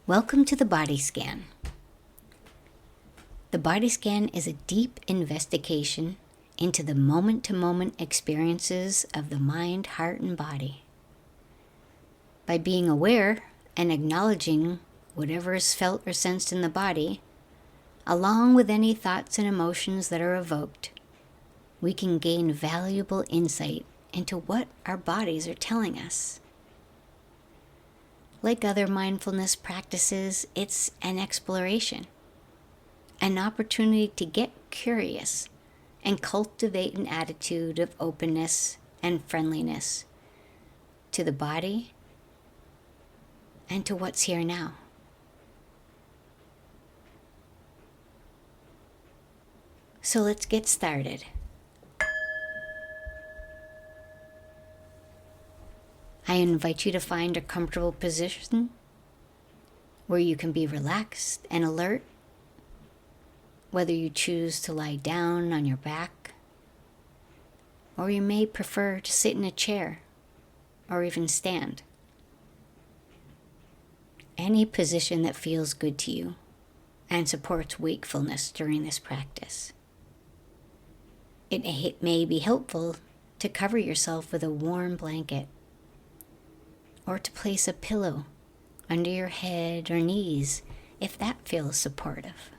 Welcome to the body scan. The body scan is a deep investigation into the moment-to-moment experiences of the mind, heart, and body. By being aware and acknowledging whatever is felt or sensed in the body, along with any thoughts and emotions that are evoked, we can gain valuable insight into what our bodies are telling us. Like other mindfulness practices, it's an exploration, an opportunity to get curious and cultivate an attitude of openness and friendliness to the body and to what's here now. So let's get started. I invite you to find a comfortable position where you can be relaxed and alert, whether you choose to lie down on your back, or you may prefer to sit in a chair or even stand. Any position that feels good to you and supports wakefulness during this practice. It may be helpful to cover yourself with a warm blanket, or to place a pillow under your head or knees if that feels supportive.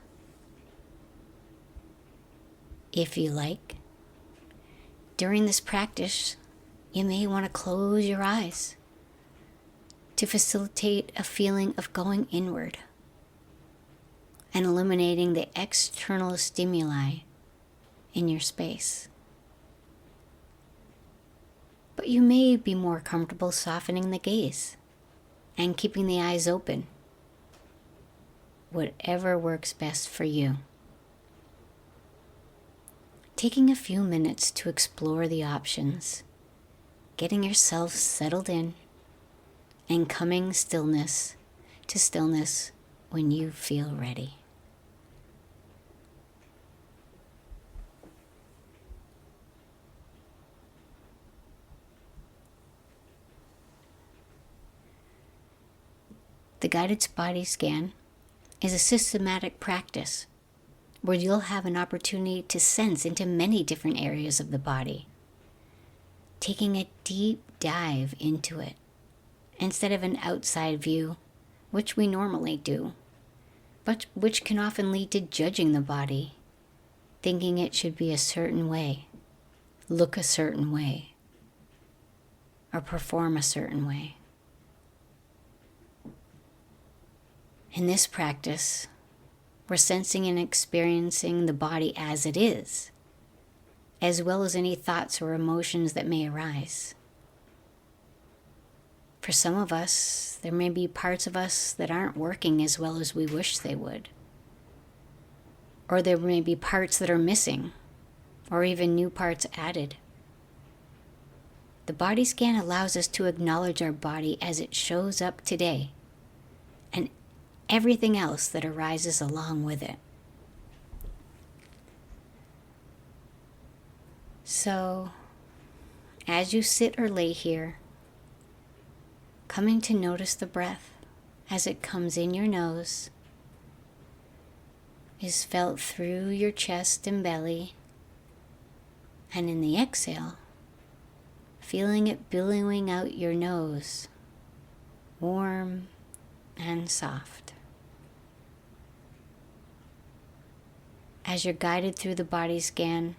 If you like, during this practice, you may want to close your eyes to facilitate a feeling of going inward and eliminating the external stimuli in your space. But you may be more comfortable softening the gaze and keeping the eyes open. Whatever works best for you. Taking a few minutes to explore the options, getting yourself settled in, and coming stillness to stillness when you feel ready. The guided body scan is a systematic practice where you'll have an opportunity to sense into many different areas of the body, taking a deep dive into it instead of an outside view, which we normally do, but which can often lead to judging the body, thinking it should be a certain way, look a certain way, or perform a certain way. In this practice, we're sensing and experiencing the body as it is, as well as any thoughts or emotions that may arise. For some of us, there may be parts of us that aren't working as well as we wish they would. Or there may be parts that are missing, or even new parts added. The body scan allows us to acknowledge our body as it shows up today, and everything else that arises along with it. So, as you sit or lay here, coming to notice the breath as it comes in your nose, is felt through your chest and belly, and in the exhale, feeling it billowing out your nose, warm and soft. As you're guided through the body scan,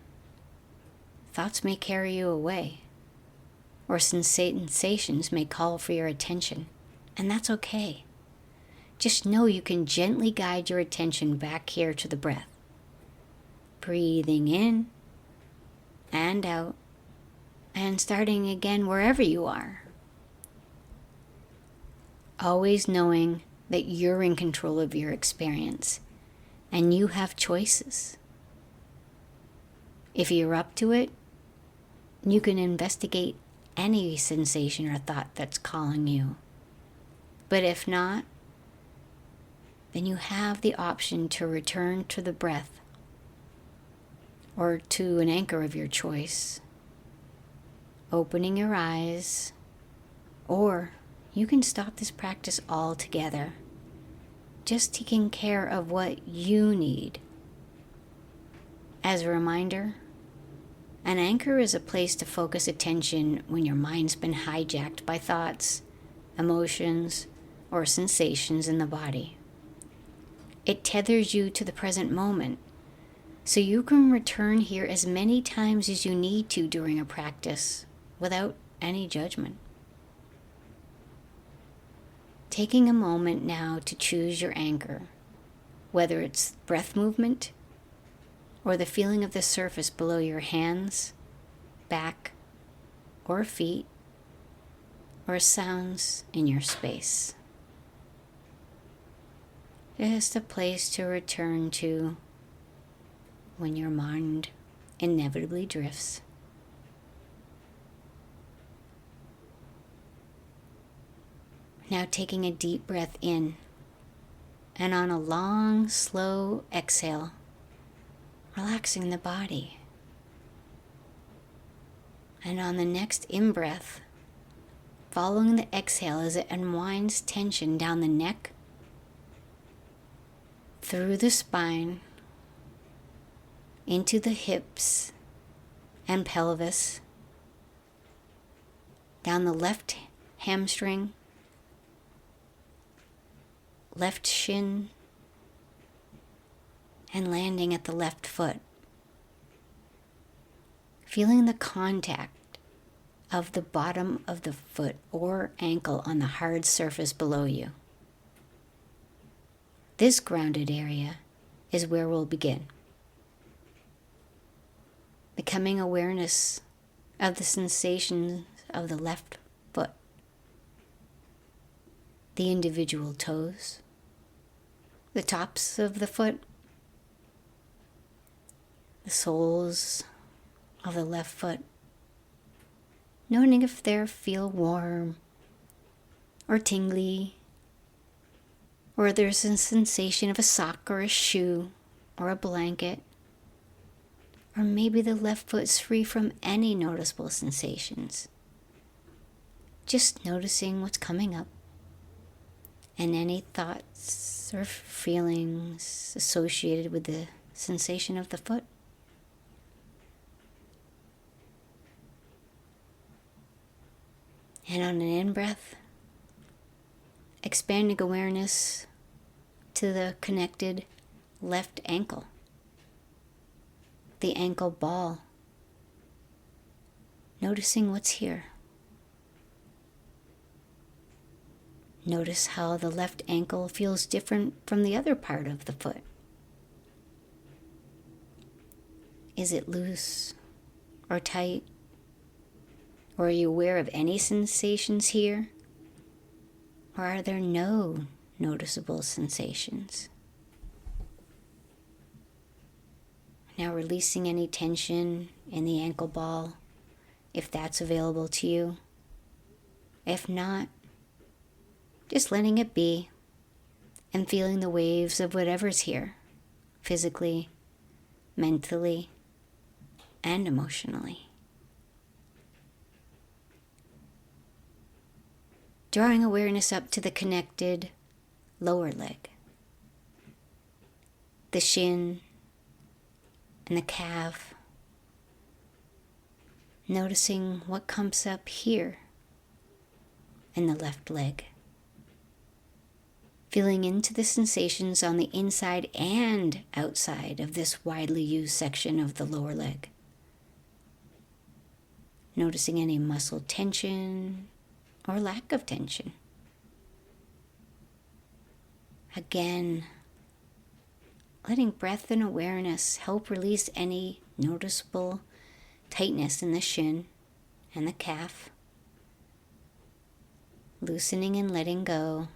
thoughts may carry you away, or sensations may call for your attention, and that's okay. Just know you can gently guide your attention back here to the breath, breathing in and out, and starting again wherever you are. Always knowing that you're in control of your experience and you have choices. If you're up to it, you can investigate any sensation or thought that's calling you. But if not, then you have the option to return to the breath or to an anchor of your choice, opening your eyes, or you can stop this practice altogether just taking care of what you need. As a reminder, an anchor is a place to focus attention when your mind's been hijacked by thoughts, emotions, or sensations in the body. It tethers you to the present moment, so you can return here as many times as you need to during a practice without any judgment. Taking a moment now to choose your anchor, whether it's breath movement or the feeling of the surface below your hands, back, or feet, or sounds in your space. Just a place to return to when your mind inevitably drifts. Now taking a deep breath in, and on a long, slow exhale, relaxing the body. And on the next in-breath, following the exhale as it unwinds tension down the neck, through the spine, into the hips and pelvis, down the left hamstring, left shin, and landing at the left foot. Feeling the contact of the bottom of the foot or ankle on the hard surface below you. This grounded area is where we'll begin. Becoming awareness of the sensations of the left foot, the individual toes, the tops of the foot, the soles of the left foot, noting if they feel warm or tingly, or there's a sensation of a sock or a shoe or a blanket, or maybe the left foot's free from any noticeable sensations. Just noticing what's coming up and any thoughts or feelings associated with the sensation of the foot. And on an in-breath, expanding awareness to the connected left ankle, the ankle ball, noticing what's here. Notice how the left ankle feels different from the other part of the foot. Is it loose or tight? Or are you aware of any sensations here? Or are there no noticeable sensations? Now releasing any tension in the ankle ball, if that's available to you. If not, just letting it be and feeling the waves of whatever's here, physically, mentally, and emotionally. Drawing awareness up to the connected lower leg, the shin and the calf, noticing what comes up here in the left leg, feeling into the sensations on the inside and outside of this widely used section of the lower leg, noticing any muscle tension or lack of tension. Again, letting breath and awareness help release any noticeable tightness in the shin and the calf. Loosening and letting go.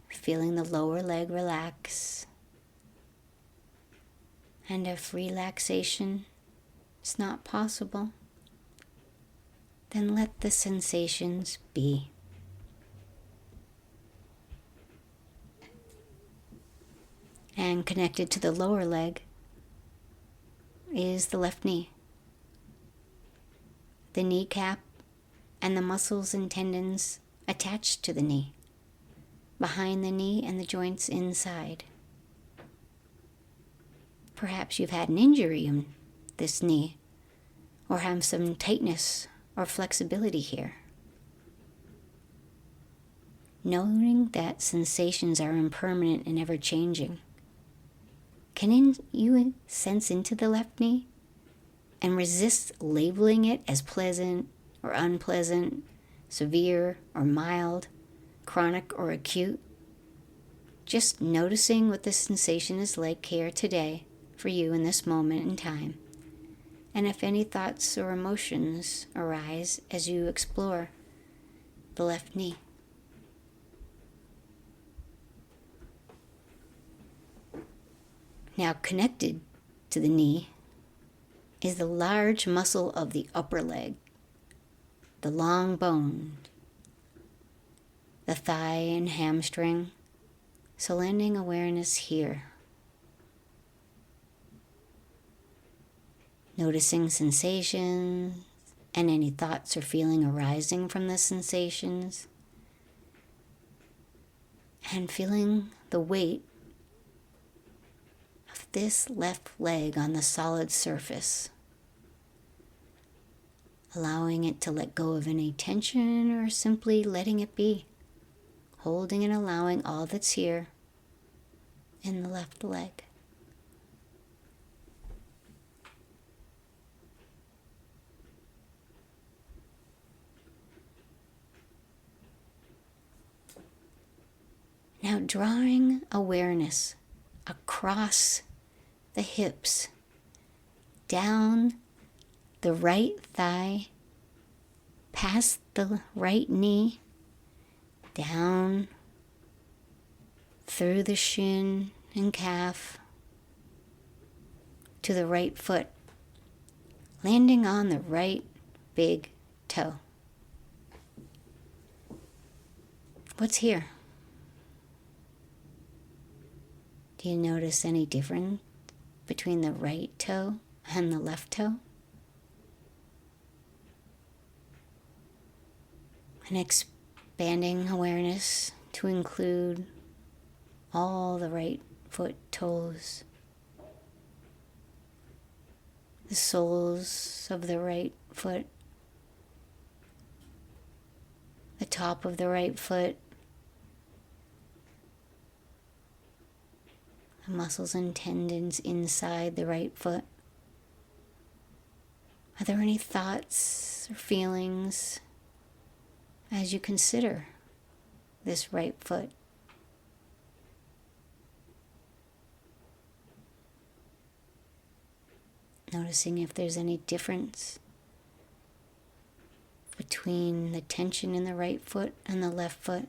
Feeling the lower leg relax. And if relaxation is not possible, then let the sensations be. And connected to the lower leg is the left knee. The kneecap and the muscles and tendons attached to the knee. behind the knee and the joints inside. Perhaps you've had an injury in this knee, or have some tightness or flexibility here. Knowing that sensations are impermanent and ever-changing, can you sense into the left knee and resist labeling it as pleasant or unpleasant, severe or mild, chronic or acute? Just noticing what the sensation is like here today for you in this moment in time. And if any thoughts or emotions arise as you explore the left knee. Now, connected to the knee is the large muscle of the upper leg, the long bone, the thigh and hamstring. So landing awareness here. Noticing sensations and any thoughts or feeling arising from the sensations. And feeling the weight of this left leg on the solid surface. Allowing it to let go of any tension or simply letting it be. Holding and allowing all that's here in the left leg. Now drawing awareness across the hips, down the right thigh, past the right knee, down through the shin and calf to the right foot, landing on the right big toe. What's here? Do you notice any difference between the right toe and the left toe? And expanding awareness to include all the right foot toes, the soles of the right foot, the top of the right foot, the muscles and tendons inside the right foot. Are there any thoughts or feelings as you consider this right foot? Noticing if there's any difference between the tension in the right foot and the left foot.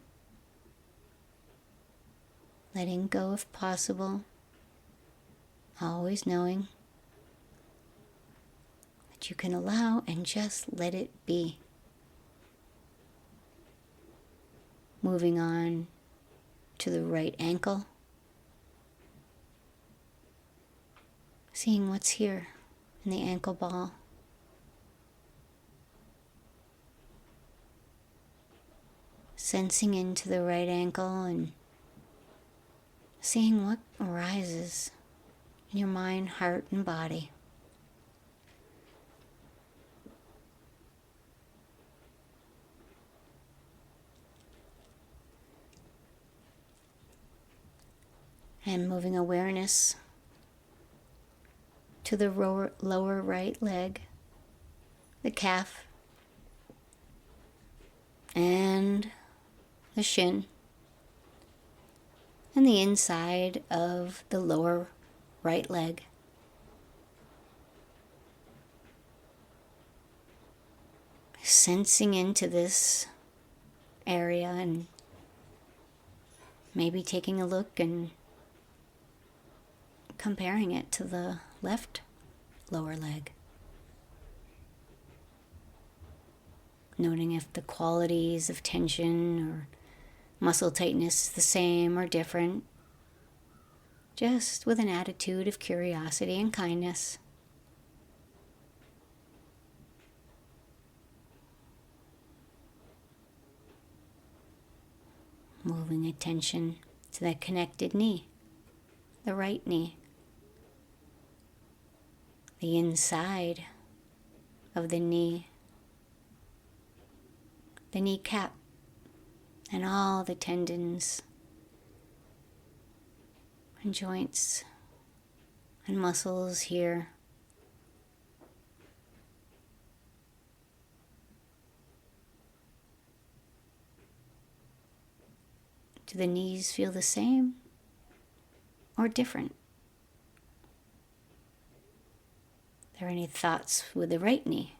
Letting go if possible, always knowing that you can allow and just let it be. Moving on to the right ankle, seeing what's here in the ankle ball. Sensing into the right ankle and seeing what arises in your mind, heart, and body. And moving awareness to the lower right leg, the calf, and the shin, and the inside of the lower right leg. Sensing into this area and maybe taking a look and comparing it to the left lower leg. Noting if the qualities of tension or muscle tightness is the same or different. Just with an attitude of curiosity and kindness. Moving attention to that connected knee, the right knee, the inside of the kneecap, and all the tendons and joints and muscles here. Do the knees feel the same or different? Are there any thoughts with the right knee?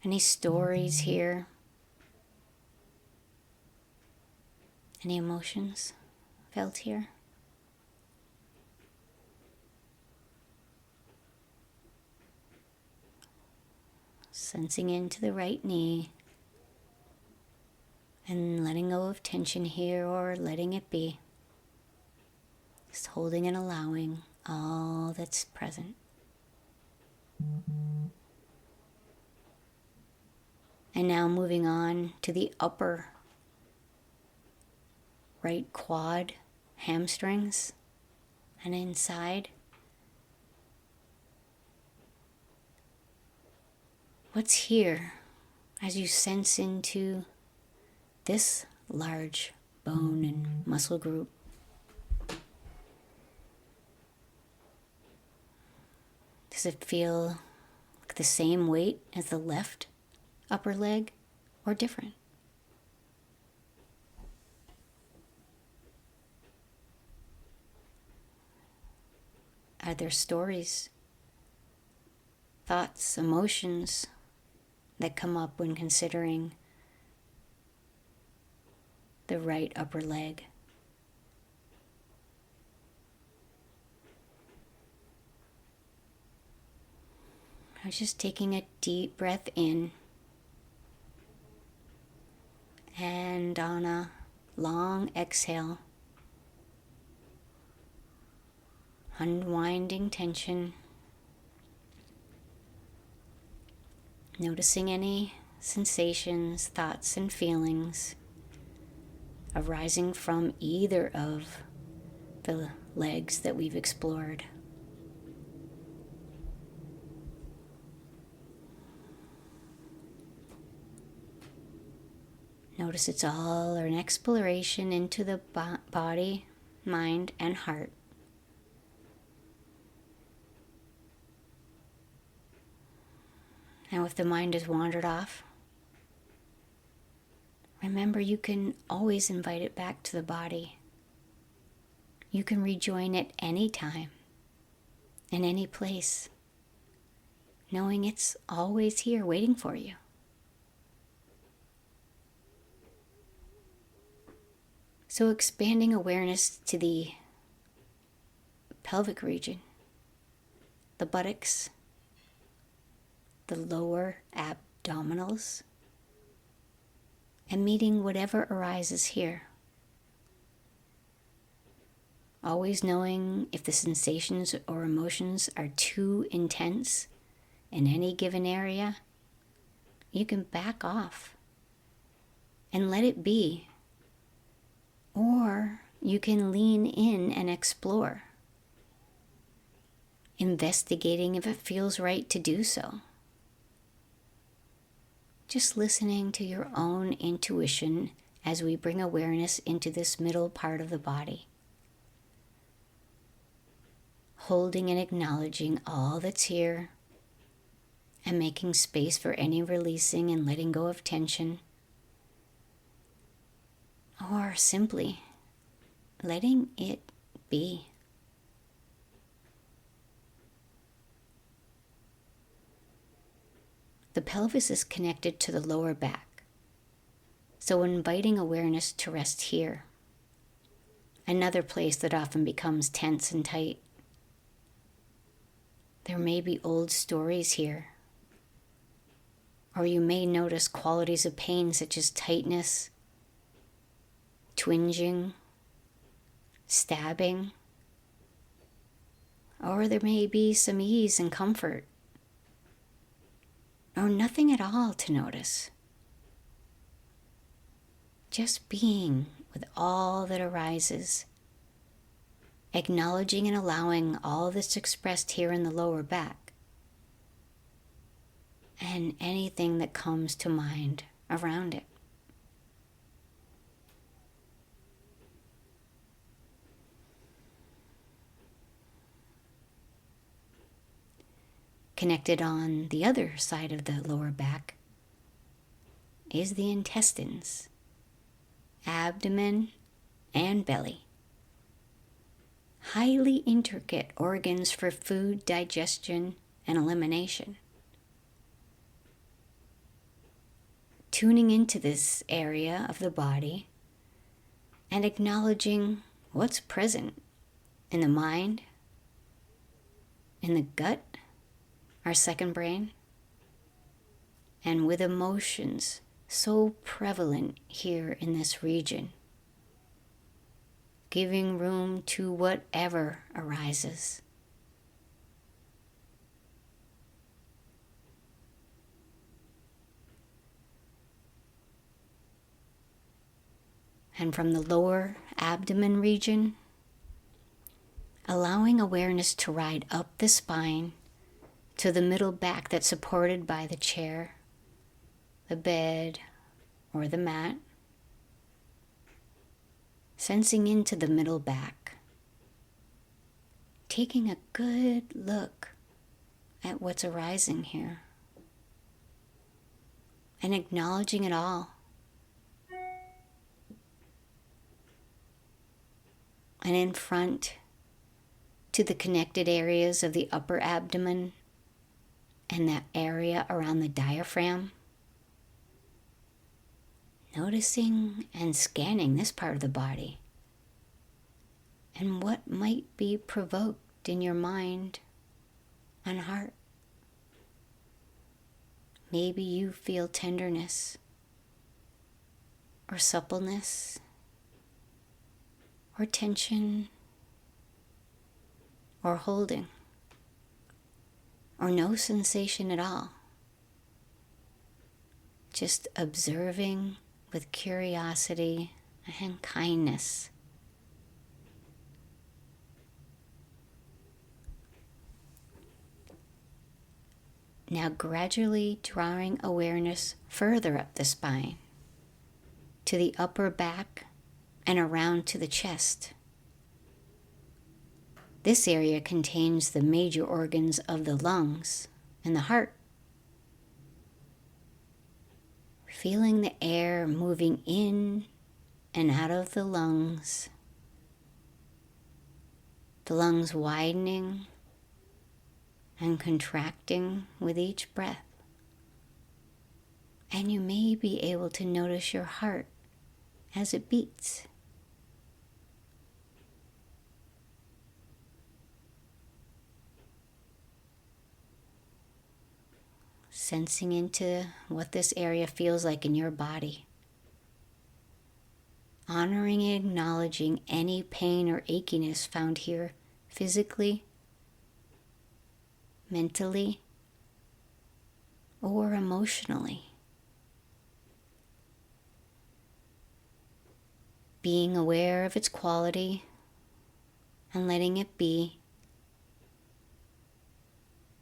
Any stories here? Any emotions felt here? Sensing into the right knee and letting go of tension here or letting it be. Just holding and allowing all that's present. And now moving on to the upper right quad, hamstrings, and inside. What's here as you sense into this large bone and muscle group? Does it feel like the same weight as the left upper leg or different? Are there stories, thoughts, emotions that come up when considering the right upper leg? I was just taking a deep breath in, and on a long exhale, unwinding tension, noticing any sensations, thoughts, and feelings arising from either of the legs that we've explored. Notice it's all an exploration into the body, mind, and heart. Now, if the mind has wandered off, remember you can always invite it back to the body. You can rejoin it any time, in any place, knowing it's always here waiting for you. So expanding awareness to the pelvic region, the buttocks, the lower abdominals, and meeting whatever arises here. Always knowing if the sensations or emotions are too intense in any given area, you can back off and let it be. Or you can lean in and explore, investigating if it feels right to do so. Just listening to your own intuition as we bring awareness into this middle part of the body. Holding and acknowledging all that's here and making space for any releasing and letting go of tension. Or simply letting it be. The pelvis is connected to the lower back, so inviting awareness to rest here, another place that often becomes tense and tight. There may be old stories here, or you may notice qualities of pain such as tightness, twinging, stabbing, or there may be some ease and comfort, or nothing at all to notice. just being with all that arises, acknowledging and allowing all that's expressed here in the lower back, and anything that comes to mind around it. Connected on the other side of the lower back is the intestines, abdomen, and belly. Highly intricate organs for food digestion and elimination. Tuning into this area of the body and acknowledging what's present in the mind, in the gut, our second brain, and with emotions so prevalent here in this region, giving room to whatever arises. And from the lower abdomen region, allowing awareness to ride up the spine to the middle back that's supported by the chair, the bed, or the mat. Sensing into the middle back, taking a good look at what's arising here, and acknowledging it all. And in front to the connected areas of the upper abdomen and that area around the diaphragm. Noticing and scanning this part of the body and what might be provoked in your mind and heart. Maybe you feel tenderness or suppleness or tension or holding or no sensation at all. Just observing with curiosity and kindness. Now gradually drawing awareness further up the spine, to the upper back and around to the chest. This area contains the major organs of the lungs and the heart. Feeling the air moving in and out of the lungs widening and contracting with each breath. And you may be able to notice your heart as it beats. Sensing into what this area feels like in your body. Honoring and acknowledging any pain or achiness found here physically, mentally, or emotionally. Being aware of its quality and letting it be.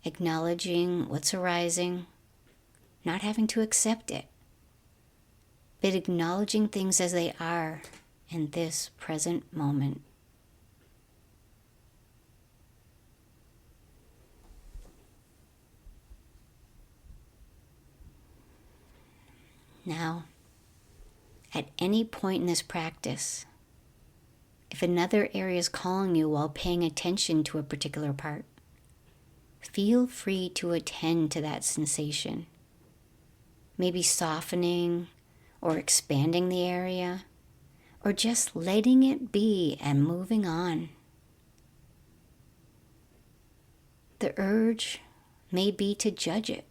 Acknowledging what's arising, not having to accept it, but acknowledging things as they are in this present moment. Now, at any point in this practice, if another area is calling you while paying attention to a particular part, feel free to attend to that sensation. Maybe softening or expanding the area, or just letting it be and moving on. The urge may be to judge it,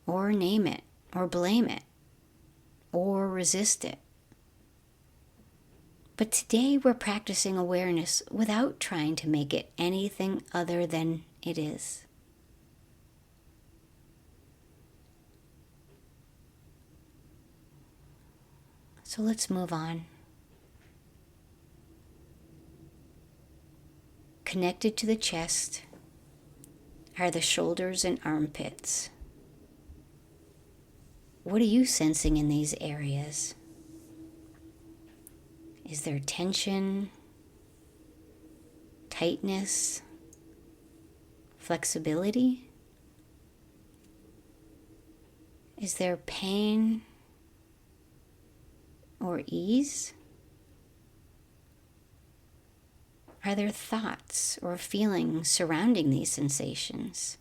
or name it, or blame it, or resist it. But today we're practicing awareness without trying to make it anything other than it is. So let's move on. Connected to the chest are the shoulders and armpits. What are you sensing in these areas? Is there tension, tightness, flexibility? Is there pain or ease? Are there thoughts or feelings surrounding these sensations?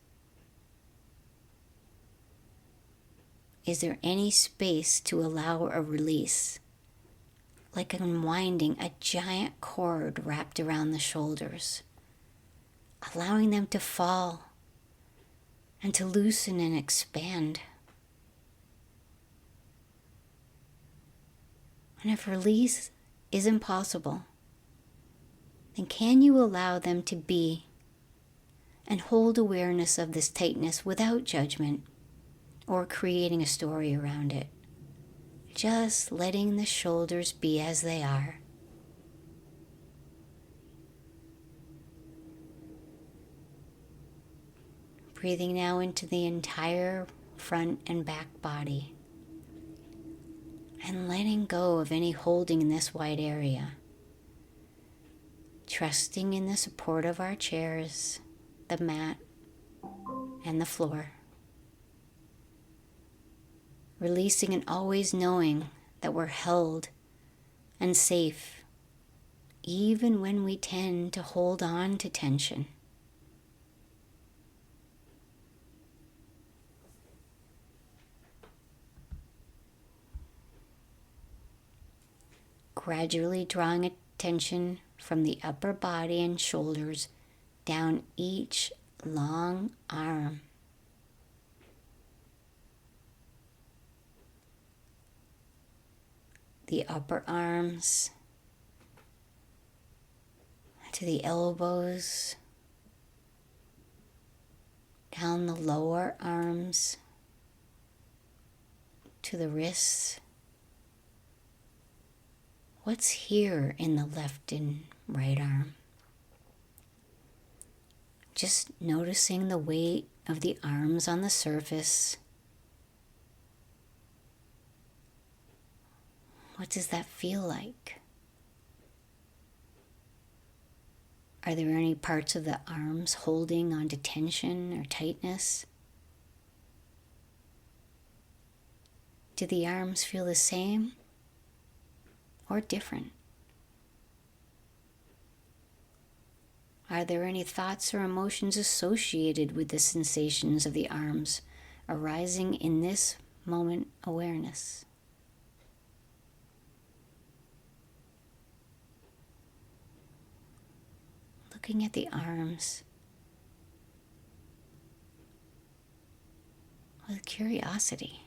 Is there any space to allow a release, like unwinding a giant cord wrapped around the shoulders, allowing them to fall and to loosen and expand? And if release is impossible, then can you allow them to be and hold awareness of this tightness without judgment or creating a story around it? Just letting the shoulders be as they are. Breathing now into the entire front and back body, and letting go of any holding in this wide area. Trusting in the support of our chairs, the mat, and the floor. Releasing and always knowing that we're held and safe, even when we tend to hold on to tension. Gradually drawing attention from the upper body and shoulders down each long arm. The upper arms to the elbows, down the lower arms to the wrists. What's here in the left and right arm? Just noticing the weight of the arms on the surface. What does that feel like? Are there any parts of the arms holding onto tension or tightness? Do the arms feel the same or different? Are there any thoughts or emotions associated with the sensations of the arms arising in this moment awareness? Looking at the arms with curiosity.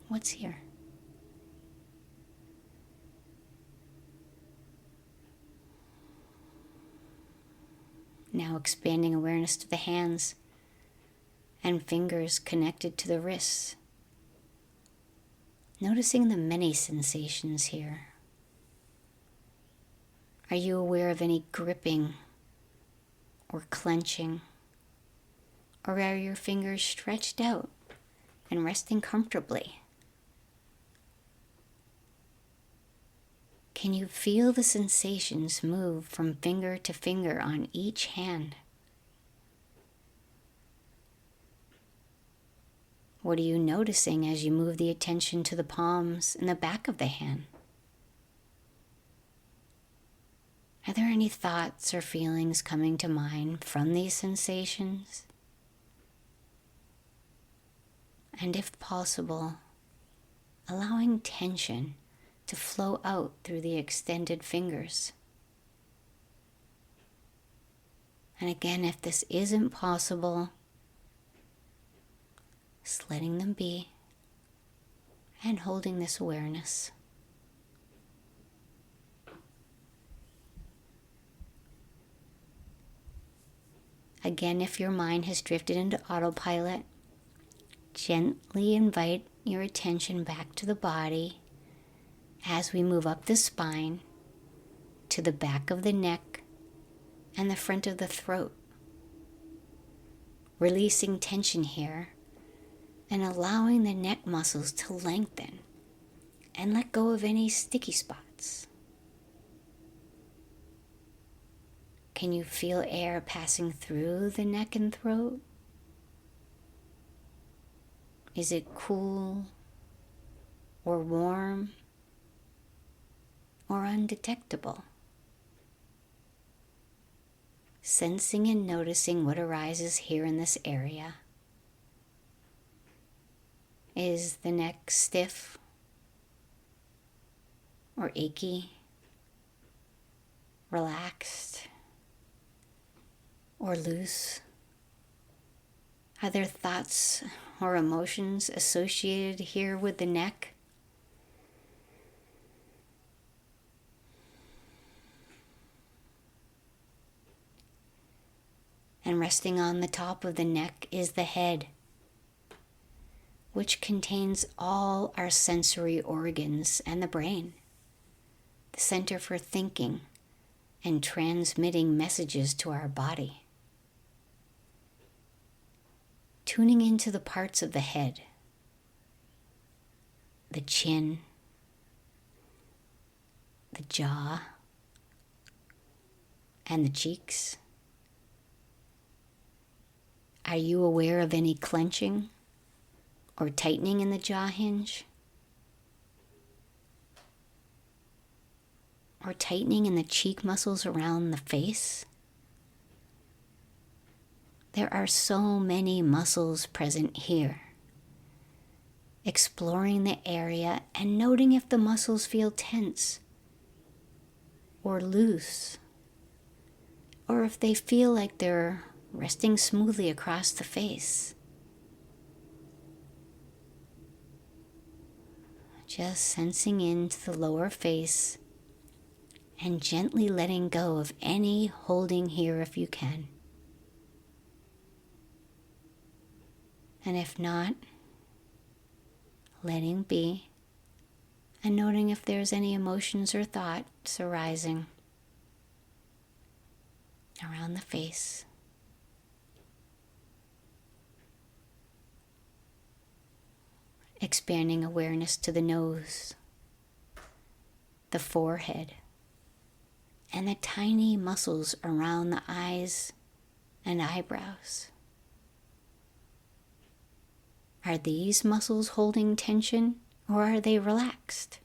What's here? Now expanding awareness to the hands and fingers connected to the wrists. Noticing the many sensations here. Are you aware of any gripping or clenching? Or are your fingers stretched out and resting comfortably? Can you feel the sensations move from finger to finger on each hand? What are you noticing as you move the attention to the palms and the back of the hand? Are there any thoughts or feelings coming to mind from these sensations? And if possible, allowing tension to flow out through the extended fingers. And again, if this isn't possible, just letting them be and holding this awareness. Again, if your mind has drifted into autopilot, gently invite your attention back to the body as we move up the spine to the back of the neck and the front of the throat. Releasing tension here and allowing the neck muscles to lengthen and let go of any sticky spots. Can you feel air passing through the neck and throat? Is it cool or warm or undetectable? Sensing and noticing what arises here in this area. Is the neck stiff or achy, relaxed, or loose? Are there thoughts or emotions associated here with the neck? And resting on the top of the neck is the head, which contains all our sensory organs and the brain, the center for thinking and transmitting messages to our body. Tuning into the parts of the head, the chin, the jaw, and the cheeks. Are you aware of any clenching or tightening in the jaw hinge? Or tightening in the cheek muscles around the face? There are so many muscles present here. Exploring the area and noting if the muscles feel tense or loose, or if they feel like they're resting smoothly across the face. Just sensing into the lower face and gently letting go of any holding here if you can. And if not, letting be and noting if there's any emotions or thoughts arising around the face. Expanding awareness to the nose, the forehead, and the tiny muscles around the eyes and eyebrows. Are these muscles holding tension or are they relaxed?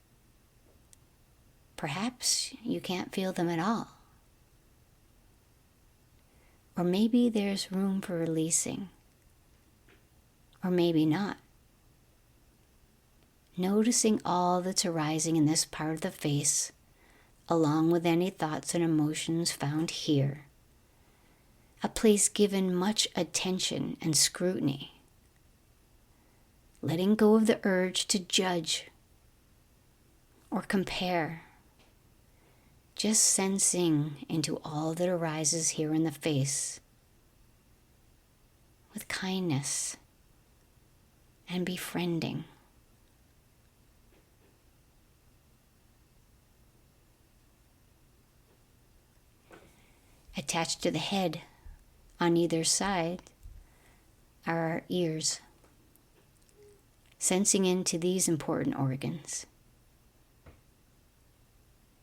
Perhaps you can't feel them at all. Or maybe there's room for releasing, or maybe not. Noticing all that's arising in this part of the face, along with any thoughts and emotions found here. A place given much attention and scrutiny. Letting go of the urge to judge or compare. Just sensing into all that arises here in the face with kindness and befriending. Attached to the head on either side are our ears, sensing into these important organs.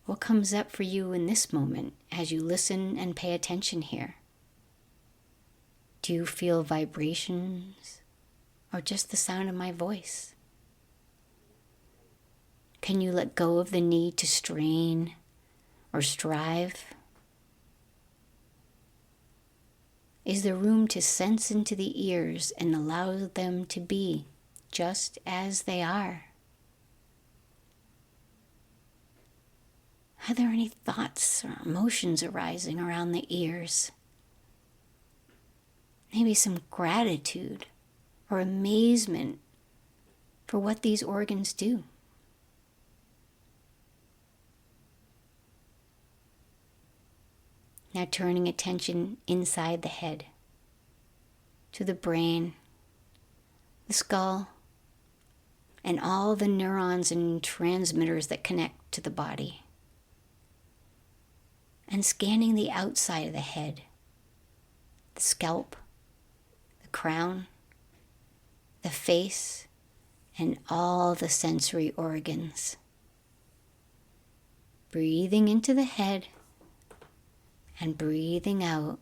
What comes up for you in this moment as you listen and pay attention here? Do you feel vibrations or just the sound of my voice? Can you let go of the need to strain or strive? Is there room to sense into the ears and allow them to be just as they are? Are there any thoughts or emotions arising around the ears? Maybe some gratitude or amazement for what these organs do. Now turning attention inside the head, to the brain, the skull, and all the neurons and transmitters that connect to the body. And scanning the outside of the head, the scalp, the crown, the face, and all the sensory organs. Breathing into the head and breathing out,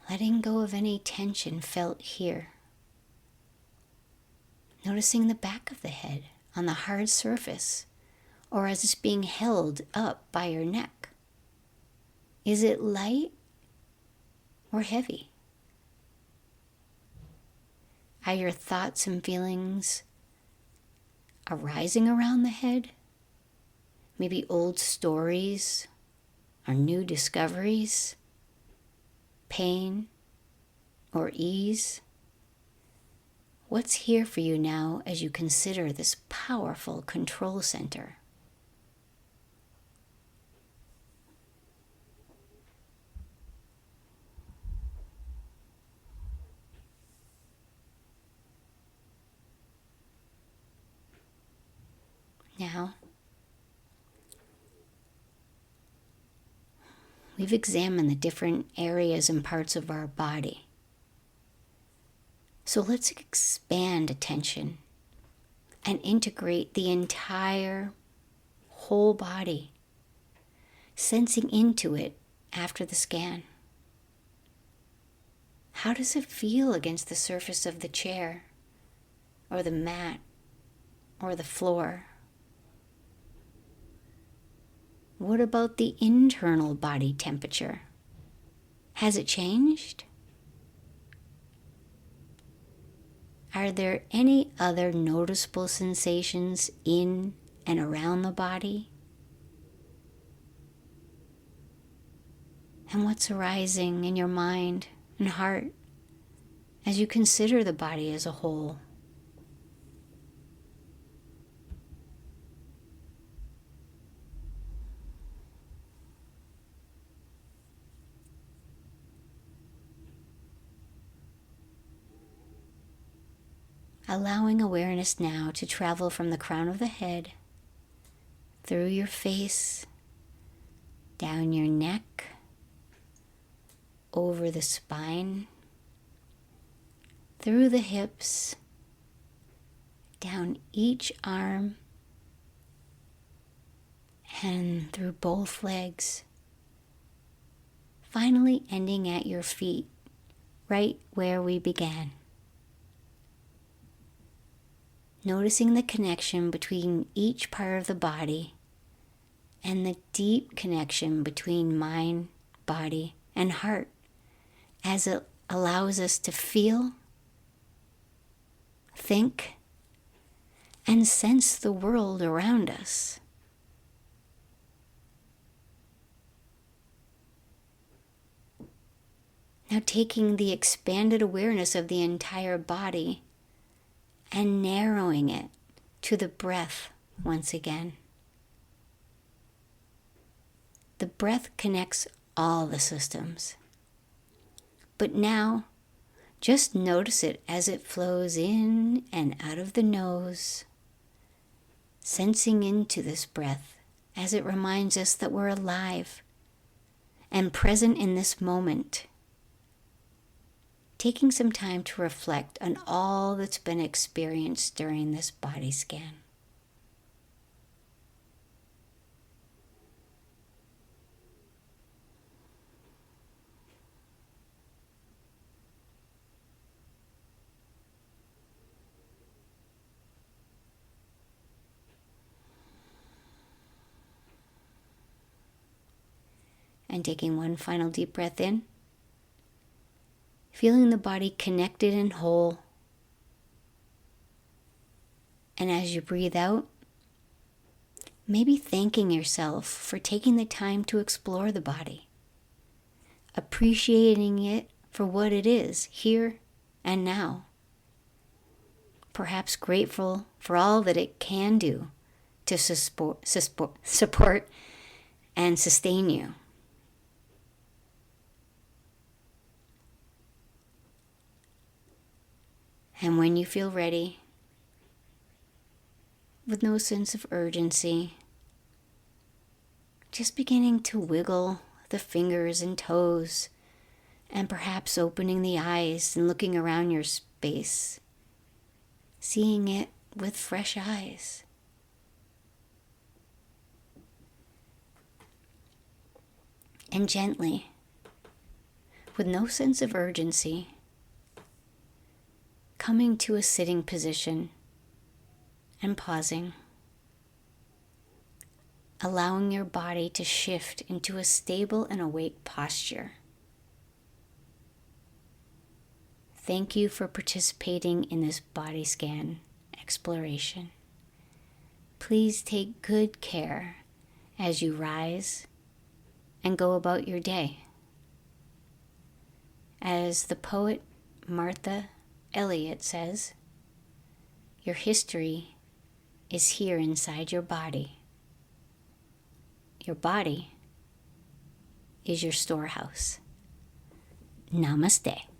letting go of any tension felt here. Noticing the back of the head on the hard surface, or as it's being held up by your neck. Is it light or heavy? Are your thoughts and feelings arising around the head? Maybe old stories or new discoveries, pain or ease? What's here for you now as you consider this powerful control center? Now, we've examined the different areas and parts of our body. So let's expand attention and integrate the entire whole body, sensing into it after the scan. How does it feel against the surface of the chair, or the mat, or the floor? What about the internal body temperature? Has it changed? Are there any other noticeable sensations in and around the body? And what's arising in your mind and heart as you consider the body as a whole? Allowing awareness now to travel from the crown of the head, through your face, down your neck, over the spine, through the hips, down each arm, and through both legs, finally ending at your feet, right where we began. Noticing the connection between each part of the body and the deep connection between mind, body, and heart as it allows us to feel, think, and sense the world around us. Now taking the expanded awareness of the entire body and narrowing it to the breath once again. The breath connects all the systems. But now, just notice it as it flows in and out of the nose, sensing into this breath as it reminds us that we're alive and present in this moment. Taking some time to reflect on all that's been experienced during this body scan. And taking one final deep breath in. Feeling the body connected and whole. And as you breathe out, maybe thanking yourself for taking the time to explore the body, appreciating it for what it is here and now. Perhaps grateful for all that it can do to support and sustain you. And when you feel ready, with no sense of urgency, just beginning to wiggle the fingers and toes, and perhaps opening the eyes and looking around your space, seeing it with fresh eyes. And gently, with no sense of urgency, coming to a sitting position and pausing, allowing your body to shift into a stable and awake posture. Thank you for participating in this body scan exploration. Please take good care as you rise and go about your day. As the poet Martha Eliot says, your history is here inside your body. Your body is your storehouse. Namaste.